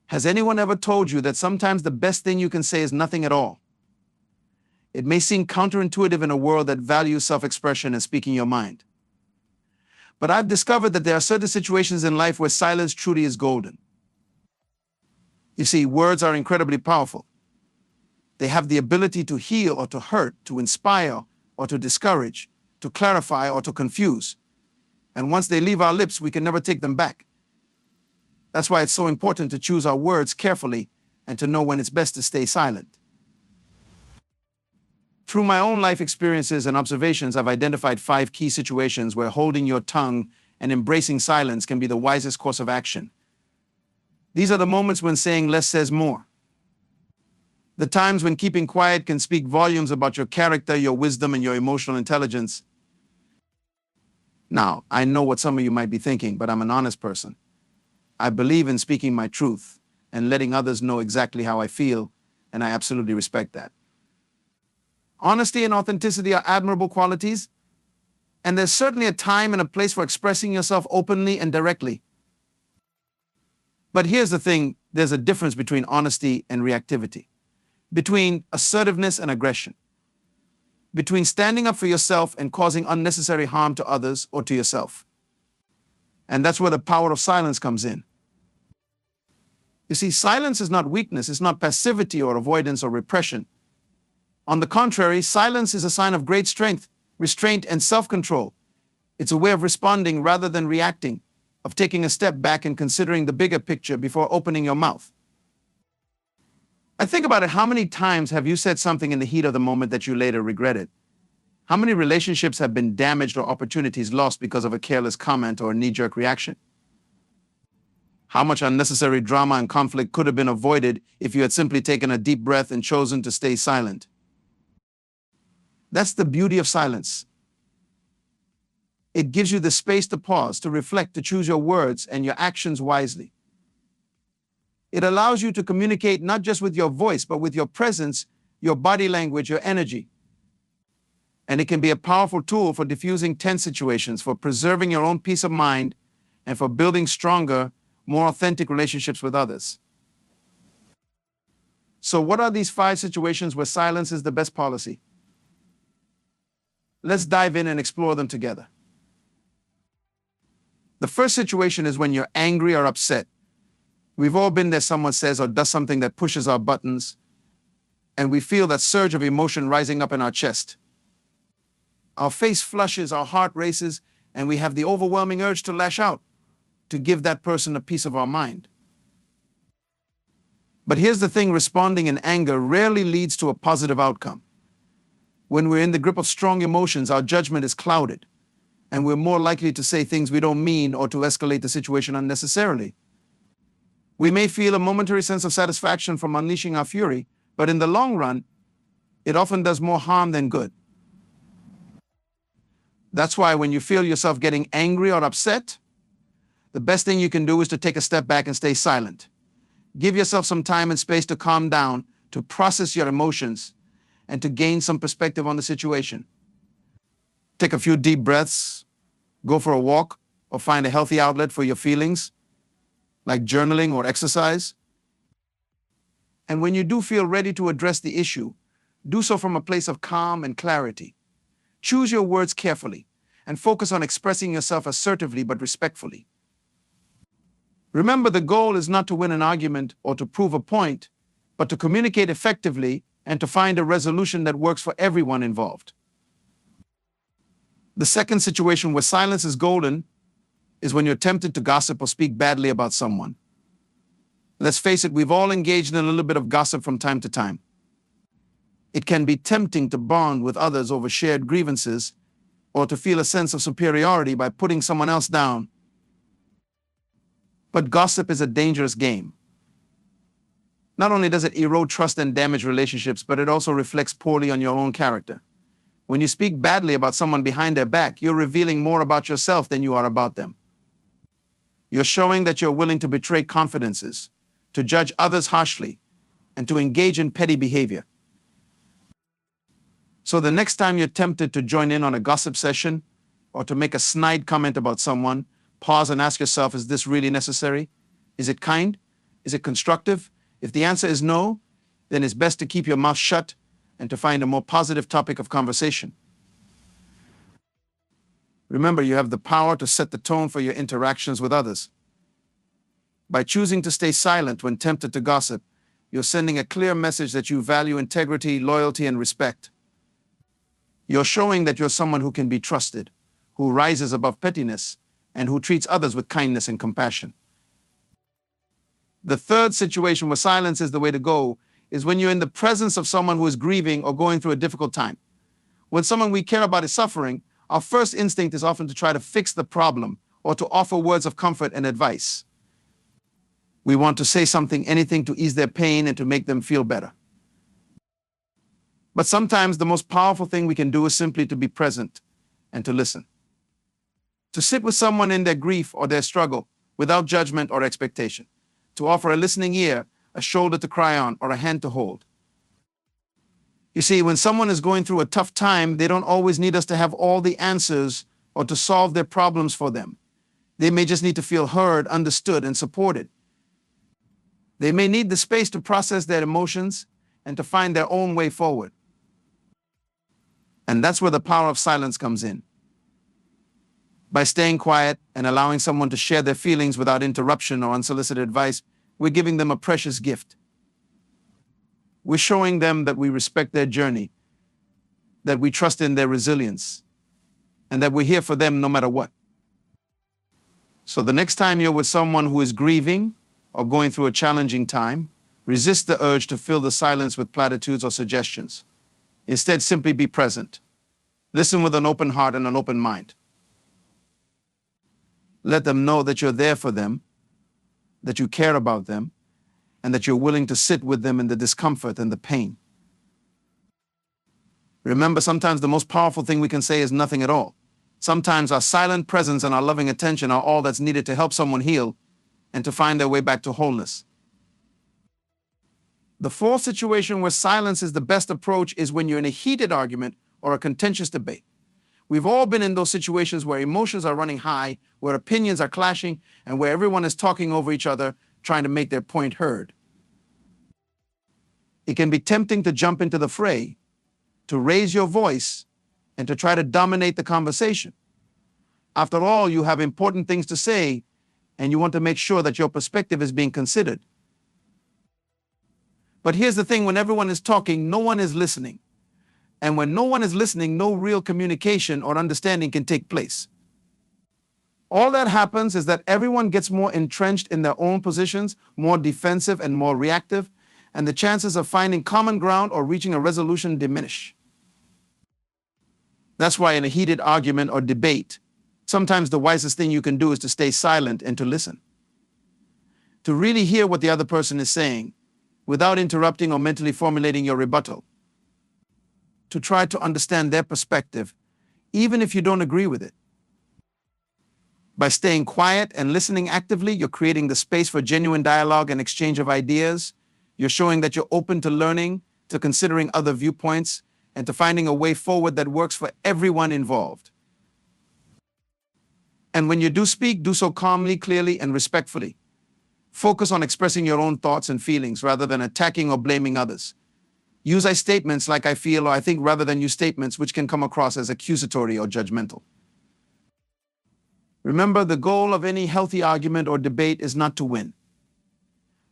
Has anyone ever told you that sometimes the best thing you can say is nothing at all? It may seem counterintuitive in a world that values self-expression and speaking your mind. But I've discovered that there are certain situations in life where silence truly is golden. You see, words are incredibly powerful. They have the ability to heal or to hurt, to inspire or to discourage, to clarify or to confuse. And once they leave our lips, we can never take them back. That's why it's so important to choose our words carefully and to know when it's best to stay silent. Through my own life experiences and observations, I've identified 5 key situations where holding your tongue and embracing silence can be the wisest course of action. These are the moments when saying less says more. The times when keeping quiet can speak volumes about your character, your wisdom, and your emotional intelligence. Now, I know what some of you might be thinking, but I'm an honest person. I believe in speaking my truth and letting others know exactly how I feel, and I absolutely respect that. Honesty and authenticity are admirable qualities, and there's certainly a time and a place for expressing yourself openly and directly. But here's the thing, there's a difference between honesty and reactivity, between assertiveness and aggression, between standing up for yourself and causing unnecessary harm to others or to yourself. And that's where the power of silence comes in. You see, silence is not weakness, it's not passivity or avoidance or repression. On the contrary, silence is a sign of great strength, restraint, and self-control. It's a way of responding rather than reacting, of taking a step back and considering the bigger picture before opening your mouth. I think about it, how many times have you said something in the heat of the moment that you later regretted? How many relationships have been damaged or opportunities lost because of a careless comment or a knee-jerk reaction? How much unnecessary drama and conflict could have been avoided if you had simply taken a deep breath and chosen to stay silent? That's the beauty of silence. It gives you the space to pause, to reflect, to choose your words and your actions wisely. It allows you to communicate not just with your voice, but with your presence, your body language, your energy. And it can be a powerful tool for diffusing tense situations, for preserving your own peace of mind, and for building stronger, more authentic relationships with others. So what are these 5 situations where silence is the best policy? Let's dive in and explore them together. The first situation is when you're angry or upset. We've all been there, someone says or does something that pushes our buttons, and we feel that surge of emotion rising up in our chest. Our face flushes, our heart races, and we have the overwhelming urge to lash out, to give that person a piece of our mind. But here's the thing, responding in anger rarely leads to a positive outcome. When we're in the grip of strong emotions, our judgment is clouded, and we're more likely to say things we don't mean or to escalate the situation unnecessarily. We may feel a momentary sense of satisfaction from unleashing our fury, but in the long run, it often does more harm than good. That's why when you feel yourself getting angry or upset, the best thing you can do is to take a step back and stay silent. Give yourself some time and space to calm down, to process your emotions, and to gain some perspective on the situation. Take a few deep breaths, go for a walk, or find a healthy outlet for your feelings, like journaling or exercise. And when you do feel ready to address the issue, do so from a place of calm and clarity. Choose your words carefully and focus on expressing yourself assertively but respectfully. Remember, the goal is not to win an argument or to prove a point, but to communicate effectively and to find a resolution that works for everyone involved. The second situation where silence is golden is when you're tempted to gossip or speak badly about someone. Let's face it, we've all engaged in a little bit of gossip from time to time. It can be tempting to bond with others over shared grievances or to feel a sense of superiority by putting someone else down. But gossip is a dangerous game. Not only does it erode trust and damage relationships, but it also reflects poorly on your own character. When you speak badly about someone behind their back, you're revealing more about yourself than you are about them. You're showing that you're willing to betray confidences, to judge others harshly, and to engage in petty behavior. So the next time you're tempted to join in on a gossip session or to make a snide comment about someone, pause and ask yourself, is this really necessary? Is it kind? Is it constructive? If the answer is no, then it's best to keep your mouth shut and to find a more positive topic of conversation. Remember, you have the power to set the tone for your interactions with others. By choosing to stay silent when tempted to gossip, you're sending a clear message that you value integrity, loyalty, and respect. You're showing that you're someone who can be trusted, who rises above pettiness, and who treats others with kindness and compassion. The third situation where silence is the way to go is when you're in the presence of someone who is grieving or going through a difficult time. When someone we care about is suffering, our first instinct is often to try to fix the problem or to offer words of comfort and advice. We want to say something, anything to ease their pain and to make them feel better. But sometimes the most powerful thing we can do is simply to be present and to listen. To sit with someone in their grief or their struggle without judgment or expectation. To offer a listening ear, a shoulder to cry on, or a hand to hold. You see, when someone is going through a tough time, they don't always need us to have all the answers or to solve their problems for them. They may just need to feel heard, understood, and supported. They may need the space to process their emotions and to find their own way forward. And that's where the power of silence comes in. By staying quiet and allowing someone to share their feelings without interruption or unsolicited advice, we're giving them a precious gift. We're showing them that we respect their journey, that we trust in their resilience, and that we're here for them no matter what. So the next time you're with someone who is grieving or going through a challenging time, resist the urge to fill the silence with platitudes or suggestions. Instead, simply be present. Listen with an open heart and an open mind. Let them know that you're there for them, that you care about them, and that you're willing to sit with them in the discomfort and the pain. Remember, sometimes the most powerful thing we can say is nothing at all. Sometimes our silent presence and our loving attention are all that's needed to help someone heal and to find their way back to wholeness. The fourth situation where silence is the best approach is when you're in a heated argument or a contentious debate. We've all been in those situations where emotions are running high, where opinions are clashing, and where everyone is talking over each other, trying to make their point heard. It can be tempting to jump into the fray, to raise your voice, and to try to dominate the conversation. After all, you have important things to say, and you want to make sure that your perspective is being considered. But here's the thing, when everyone is talking, no one is listening. And when no one is listening, no real communication or understanding can take place. All that happens is that everyone gets more entrenched in their own positions, more defensive and more reactive, and the chances of finding common ground or reaching a resolution diminish. That's why in a heated argument or debate, sometimes the wisest thing you can do is to stay silent and to listen. To really hear what the other person is saying, without interrupting or mentally formulating your rebuttal. To try to understand their perspective, even if you don't agree with it. By staying quiet and listening actively, you're creating the space for genuine dialogue and exchange of ideas. You're showing that you're open to learning, to considering other viewpoints, and to finding a way forward that works for everyone involved. And when you do speak, do so calmly, clearly, and respectfully. Focus on expressing your own thoughts and feelings rather than attacking or blaming others. Use I statements like I feel or I think rather than use statements which can come across as accusatory or judgmental. Remember, the goal of any healthy argument or debate is not to win,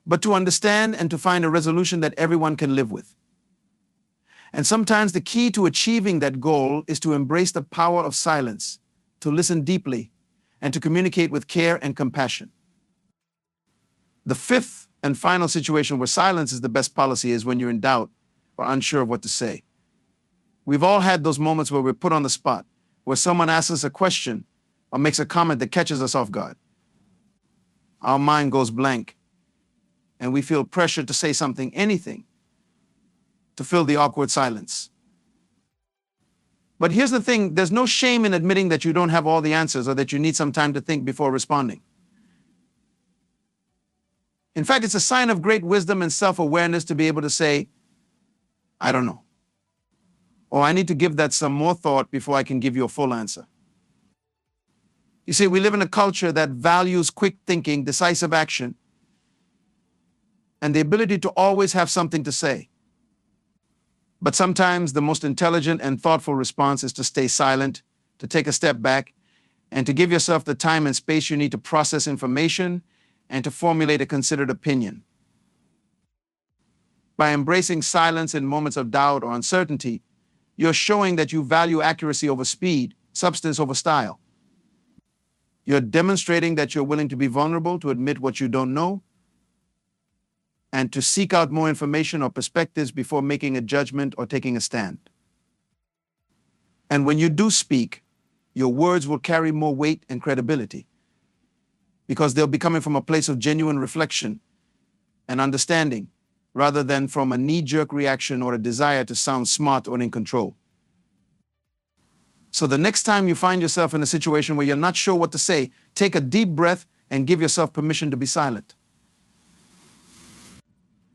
but to understand and to find a resolution that everyone can live with. And sometimes the key to achieving that goal is to embrace the power of silence, to listen deeply, and to communicate with care and compassion. The fifth and final situation where silence is the best policy is when you're in doubt or unsure of what to say. We've all had those moments where we're put on the spot, where someone asks us a question or makes a comment that catches us off guard. Our mind goes blank, and we feel pressure to say something, anything, to fill the awkward silence. But here's the thing, there's no shame in admitting that you don't have all the answers or that you need some time to think before responding. In fact, it's a sign of great wisdom and self-awareness to be able to say, I don't know. Or I need to give that some more thought before I can give you a full answer. You see, we live in a culture that values quick thinking, decisive action, and the ability to always have something to say. But sometimes the most intelligent and thoughtful response is to stay silent, to take a step back, and to give yourself the time and space you need to process information and to formulate a considered opinion. By embracing silence in moments of doubt or uncertainty, you're showing that you value accuracy over speed, substance over style. You're demonstrating that you're willing to be vulnerable, to admit what you don't know, and to seek out more information or perspectives before making a judgment or taking a stand. And when you do speak, your words will carry more weight and credibility because they'll be coming from a place of genuine reflection and understanding rather than from a knee-jerk reaction or a desire to sound smart or in control. So the next time you find yourself in a situation where you're not sure what to say, take a deep breath and give yourself permission to be silent.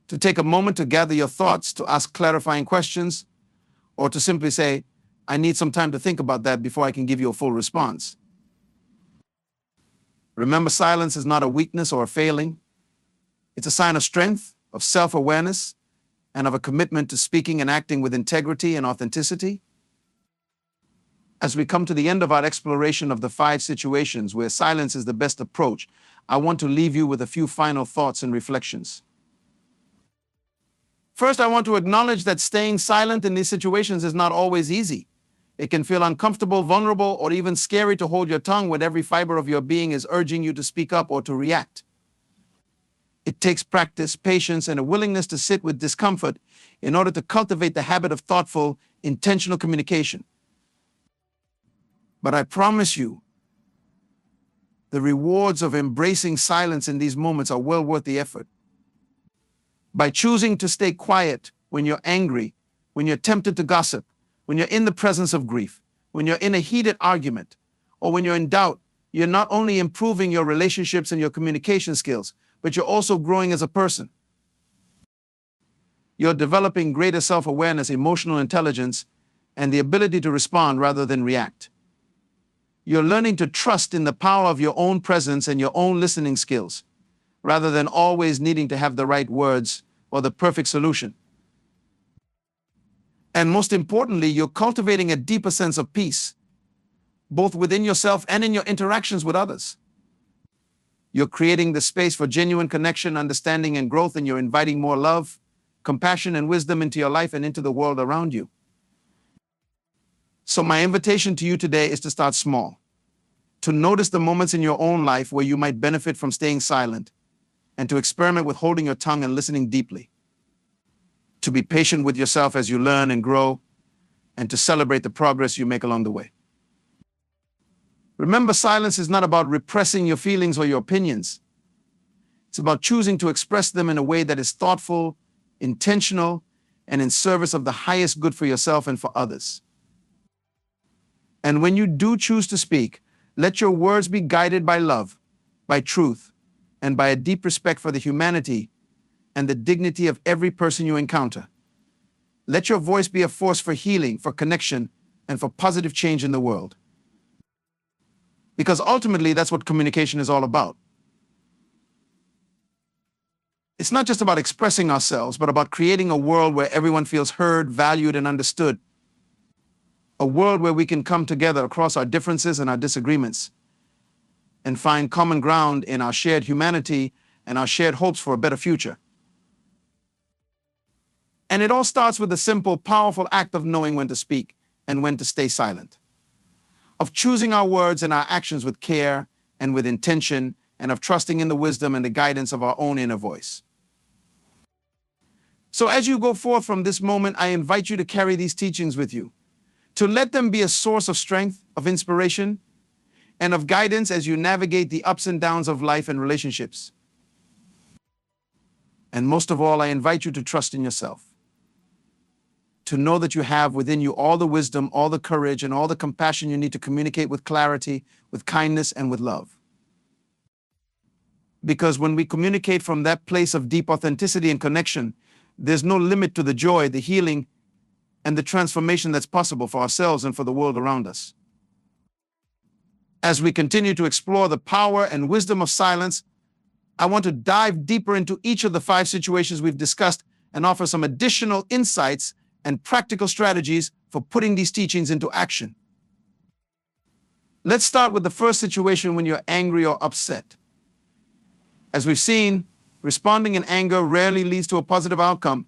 To take a moment to gather your thoughts, to ask clarifying questions, or to simply say, I need some time to think about that before I can give you a full response. Remember, silence is not a weakness or a failing. It's a sign of strength, of self-awareness, and of a commitment to speaking and acting with integrity and authenticity. As we come to the end of our exploration of the 5 situations where silence is the best approach, I want to leave you with a few final thoughts and reflections. First, I want to acknowledge that staying silent in these situations is not always easy. It can feel uncomfortable, vulnerable, or even scary to hold your tongue when every fiber of your being is urging you to speak up or to react. It takes practice, patience, and a willingness to sit with discomfort in order to cultivate the habit of thoughtful, intentional communication. But I promise you, the rewards of embracing silence in these moments are well worth the effort. By choosing to stay quiet when you're angry, when you're tempted to gossip, when you're in the presence of grief, when you're in a heated argument, or when you're in doubt, you're not only improving your relationships and your communication skills, but you're also growing as a person. You're developing greater self-awareness, emotional intelligence, and the ability to respond rather than react. You're learning to trust in the power of your own presence and your own listening skills, rather than always needing to have the right words or the perfect solution. And most importantly, you're cultivating a deeper sense of peace, both within yourself and in your interactions with others. You're creating the space for genuine connection, understanding, and growth, and you're inviting more love, compassion, and wisdom into your life and into the world around you. So my invitation to you today is to start small, to notice the moments in your own life where you might benefit from staying silent, and to experiment with holding your tongue and listening deeply. To be patient with yourself as you learn and grow, and to celebrate the progress you make along the way. Remember, silence is not about repressing your feelings or your opinions. It's about choosing to express them in a way that is thoughtful, intentional, and in service of the highest good for yourself and for others. And when you do choose to speak, let your words be guided by love, by truth, and by a deep respect for the humanity and the dignity of every person you encounter. Let your voice be a force for healing, for connection, and for positive change in the world. Because ultimately, that's what communication is all about. It's not just about expressing ourselves, but about creating a world where everyone feels heard, valued, and understood. A world where we can come together across our differences and our disagreements and find common ground in our shared humanity and our shared hopes for a better future. And it all starts with the simple, powerful act of knowing when to speak and when to stay silent, of choosing our words and our actions with care and with intention, and of trusting in the wisdom and the guidance of our own inner voice. So as you go forth from this moment, I invite you to carry these teachings with you, to let them be a source of strength, of inspiration, and of guidance as you navigate the ups and downs of life and relationships. And most of all, I invite you to trust in yourself, to know that you have within you all the wisdom, all the courage, and all the compassion you need to communicate with clarity, with kindness, and with love. Because when we communicate from that place of deep authenticity and connection, there's no limit to the joy, the healing, and the transformation that's possible for ourselves and for the world around us. As we continue to explore the power and wisdom of silence, I want to dive deeper into each of the 5 situations we've discussed and offer some additional insights and practical strategies for putting these teachings into action. Let's start with the first situation when you're angry or upset. As we've seen, responding in anger rarely leads to a positive outcome.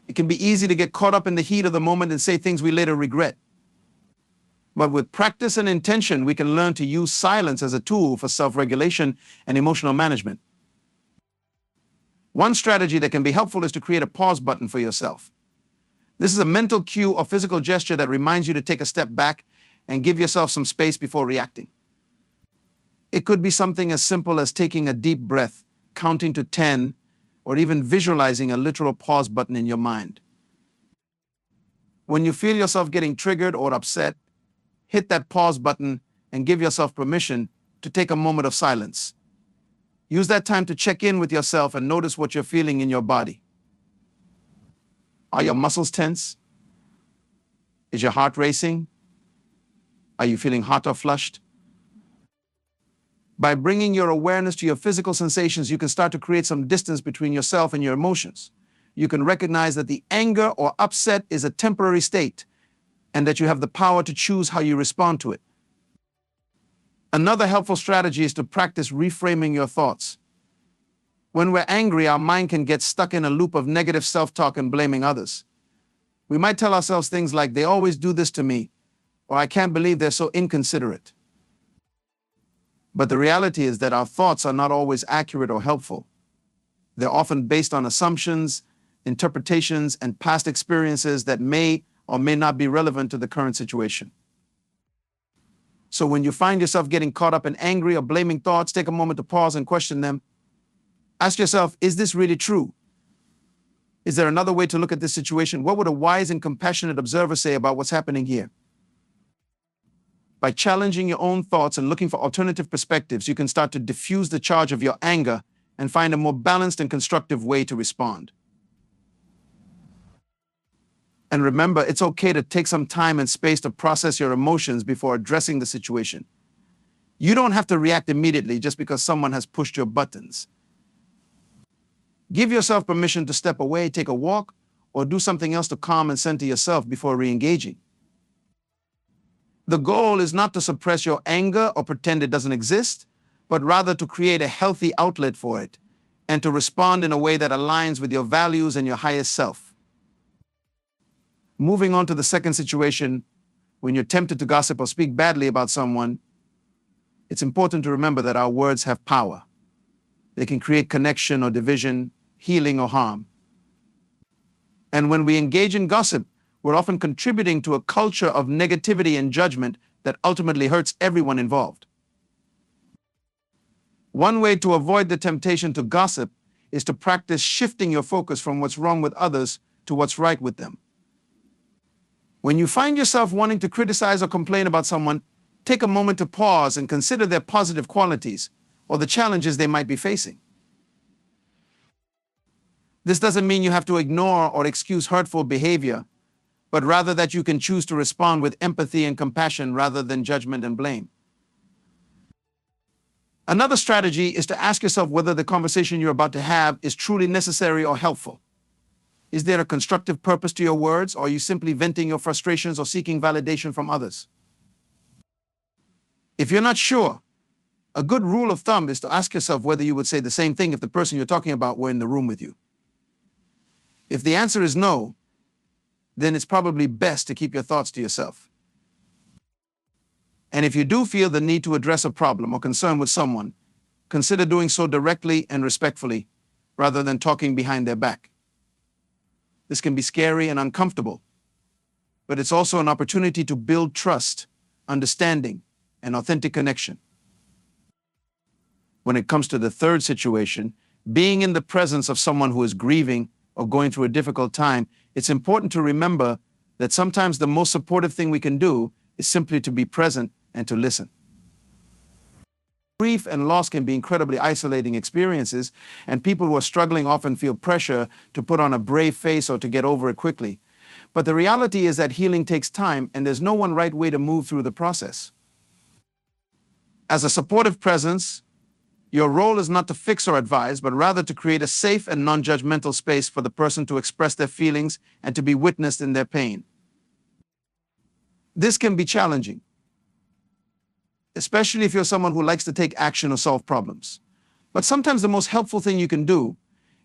It can be easy to get caught up in the heat of the moment and say things we later regret. But with practice and intention, we can learn to use silence as a tool for self-regulation and emotional management. One strategy that can be helpful is to create a pause button for yourself. This is a mental cue or physical gesture that reminds you to take a step back and give yourself some space before reacting. It could be something as simple as taking a deep breath, counting to 10, or even visualizing a literal pause button in your mind. When you feel yourself getting triggered or upset, hit that pause button and give yourself permission to take a moment of silence. Use that time to check in with yourself and notice what you're feeling in your body. Are your muscles tense? Is your heart racing? Are you feeling hot or flushed? By bringing your awareness to your physical sensations, you can start to create some distance between yourself and your emotions. You can recognize that the anger or upset is a temporary state and that you have the power to choose how you respond to it. Another helpful strategy is to practice reframing your thoughts. When we're angry, our mind can get stuck in a loop of negative self-talk and blaming others. We might tell ourselves things like, "They always do this to me," or "I can't believe they're so inconsiderate." But the reality is that our thoughts are not always accurate or helpful. They're often based on assumptions, interpretations, and past experiences that may or may not be relevant to the current situation. So when you find yourself getting caught up in angry or blaming thoughts, take a moment to pause and question them. Ask yourself, is this really true? Is there another way to look at this situation? What would a wise and compassionate observer say about what's happening here? By challenging your own thoughts and looking for alternative perspectives, you can start to diffuse the charge of your anger and find a more balanced and constructive way to respond. And remember, it's okay to take some time and space to process your emotions before addressing the situation. You don't have to react immediately just because someone has pushed your buttons. Give yourself permission to step away, take a walk, or do something else to calm and center yourself before re-engaging. The goal is not to suppress your anger or pretend it doesn't exist, but rather to create a healthy outlet for it and to respond in a way that aligns with your values and your highest self. Moving on to the second situation, when you're tempted to gossip or speak badly about someone, it's important to remember that our words have power. They can create connection or division, healing or harm. And when we engage in gossip, we're often contributing to a culture of negativity and judgment that ultimately hurts everyone involved. One way to avoid the temptation to gossip is to practice shifting your focus from what's wrong with others to what's right with them. When you find yourself wanting to criticize or complain about someone, take a moment to pause and consider their positive qualities or the challenges they might be facing. This doesn't mean you have to ignore or excuse hurtful behavior, but rather that you can choose to respond with empathy and compassion rather than judgment and blame. Another strategy is to ask yourself whether the conversation you're about to have is truly necessary or helpful. Is there a constructive purpose to your words, or are you simply venting your frustrations or seeking validation from others? If you're not sure, a good rule of thumb is to ask yourself whether you would say the same thing if the person you're talking about were in the room with you. If the answer is no, then it's probably best to keep your thoughts to yourself. And if you do feel the need to address a problem or concern with someone, consider doing so directly and respectfully rather than talking behind their back. This can be scary and uncomfortable, but it's also an opportunity to build trust, understanding, and authentic connection. When it comes to the third situation, being in the presence of someone who is grieving or going through a difficult time, it's important to remember that sometimes the most supportive thing we can do is simply to be present and to listen. Grief and loss can be incredibly isolating experiences, and people who are struggling often feel pressure to put on a brave face or to get over it quickly. But the reality is that healing takes time, and there's no one right way to move through the process. As a supportive presence, Your role is not to fix or advise, but rather to create a safe and non-judgmental space for the person to express their feelings and to be witnessed in their pain. This can be challenging, especially if you're someone who likes to take action or solve problems. But sometimes the most helpful thing you can do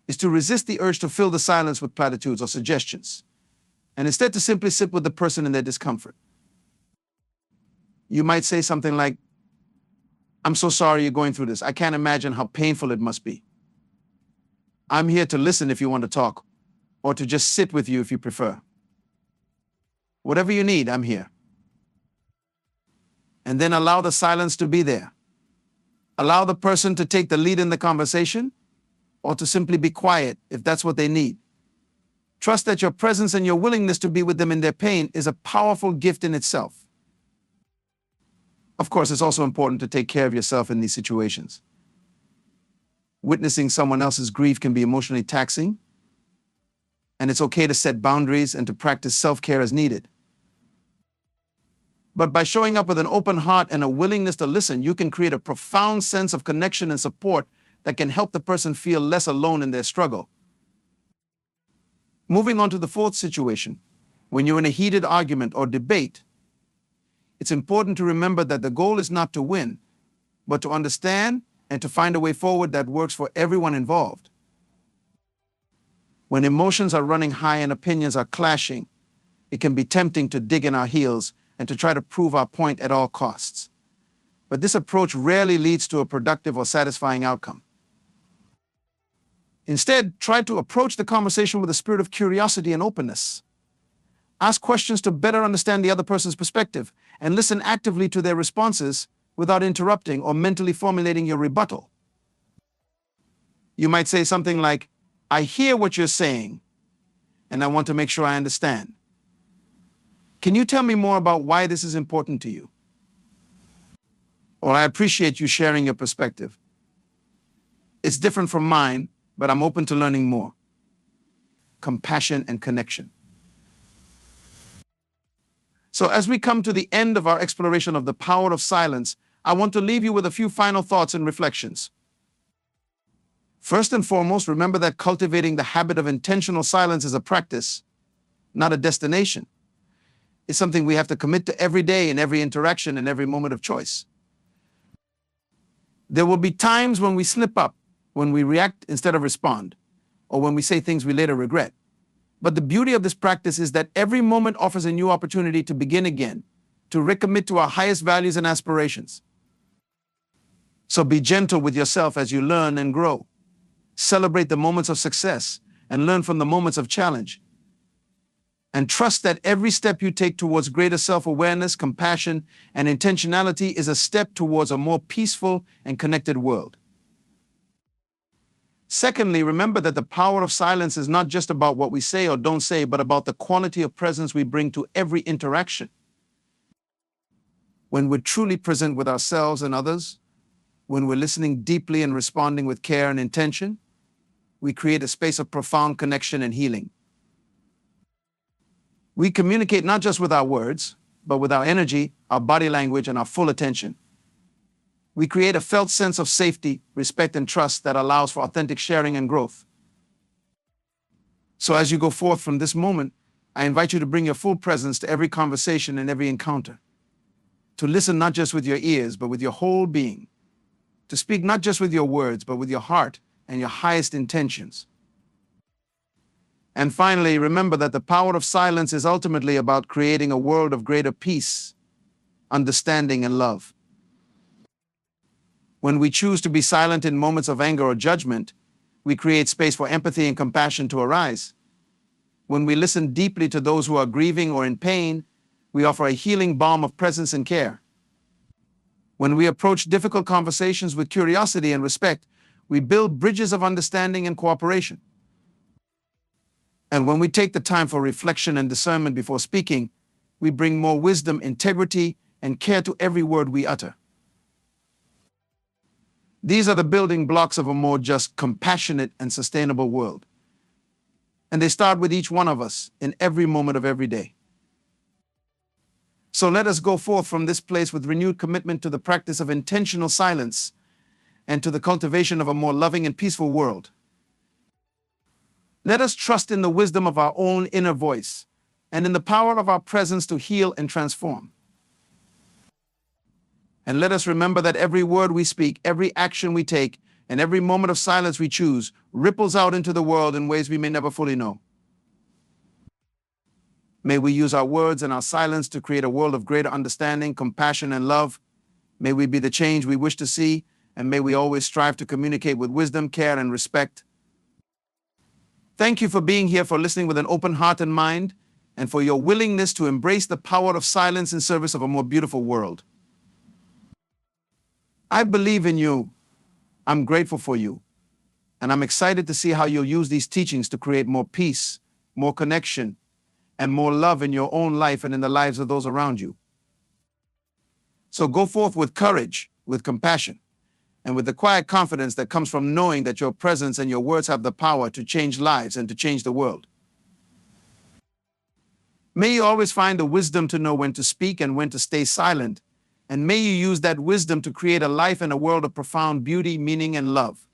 is to resist the urge to fill the silence with platitudes or suggestions, and instead to simply sit with the person in their discomfort. You might say something like, "I'm so sorry you're going through this. I can't imagine how painful it must be. I'm here to listen if you want to talk, or to just sit with you if you prefer. Whatever you need, I'm here." And then allow the silence to be there. Allow the person to take the lead in the conversation, or to simply be quiet if that's what they need. Trust that your presence and your willingness to be with them in their pain is a powerful gift in itself. Of course, it's also important to take care of yourself in these situations. Witnessing someone else's grief can be emotionally taxing, and it's okay to set boundaries and to practice self-care as needed. But by showing up with an open heart and a willingness to listen, you can create a profound sense of connection and support that can help the person feel less alone in their struggle. Moving on to the fourth situation, when you're in a heated argument or debate, it's important to remember that the goal is not to win, but to understand and to find a way forward that works for everyone involved. When emotions are running high and opinions are clashing, it can be tempting to dig in our heels and to try to prove our point at all costs. But this approach rarely leads to a productive or satisfying outcome. Instead, try to approach the conversation with a spirit of curiosity and openness. Ask questions to better understand the other person's perspective and listen actively to their responses without interrupting or mentally formulating your rebuttal. You might say something like, "I hear what you're saying, and I want to make sure I understand. Can you tell me more about why this is important to you?" Or, "I appreciate you sharing your perspective. It's different from mine, but I'm open to learning more." Compassion and connection. So as we come to the end of our exploration of the power of silence, I want to leave you with a few final thoughts and reflections. First and foremost, remember that cultivating the habit of intentional silence is a practice, not a destination. It's something we have to commit to every day in every interaction and every moment of choice. There will be times when we slip up, when we react instead of respond, or when we say things we later regret. But the beauty of this practice is that every moment offers a new opportunity to begin again, to recommit to our highest values and aspirations. So be gentle with yourself as you learn and grow. Celebrate the moments of success and learn from the moments of challenge. And trust that every step you take towards greater self-awareness, compassion, and intentionality is a step towards a more peaceful and connected world. Secondly, remember that the power of silence is not just about what we say or don't say, but about the quality of presence we bring to every interaction. When we're truly present with ourselves and others, when we're listening deeply and responding with care and intention, we create a space of profound connection and healing. We communicate not just with our words, but with our energy, our body language, and our full attention. We create a felt sense of safety, respect, and trust that allows for authentic sharing and growth. So as you go forth from this moment, I invite you to bring your full presence to every conversation and every encounter. To listen not just with your ears, but with your whole being. To speak not just with your words, but with your heart and your highest intentions. And finally, remember that the power of silence is ultimately about creating a world of greater peace, understanding, and love. When we choose to be silent in moments of anger or judgment, we create space for empathy and compassion to arise. When we listen deeply to those who are grieving or in pain, we offer a healing balm of presence and care. When we approach difficult conversations with curiosity and respect, we build bridges of understanding and cooperation. And when we take the time for reflection and discernment before speaking, we bring more wisdom, integrity, and care to every word we utter. These are the building blocks of a more just, compassionate, and sustainable world. And they start with each one of us in every moment of every day. So let us go forth from this place with renewed commitment to the practice of intentional silence and to the cultivation of a more loving and peaceful world. Let us trust in the wisdom of our own inner voice and in the power of our presence to heal and transform. And let us remember that every word we speak, every action we take, and every moment of silence we choose ripples out into the world in ways we may never fully know. May we use our words and our silence to create a world of greater understanding, compassion, and love. May we be the change we wish to see, and may we always strive to communicate with wisdom, care, and respect. Thank you for being here, for listening with an open heart and mind, and for your willingness to embrace the power of silence in service of a more beautiful world. I believe in you. I'm grateful for you. And I'm excited to see how you'll use these teachings to create more peace, more connection, and more love in your own life and in the lives of those around you. So go forth with courage, with compassion, and with the quiet confidence that comes from knowing that your presence and your words have the power to change lives and to change the world. May you always find the wisdom to know when to speak and when to stay silent, and may you use that wisdom to create a life and a world of profound beauty, meaning, and love.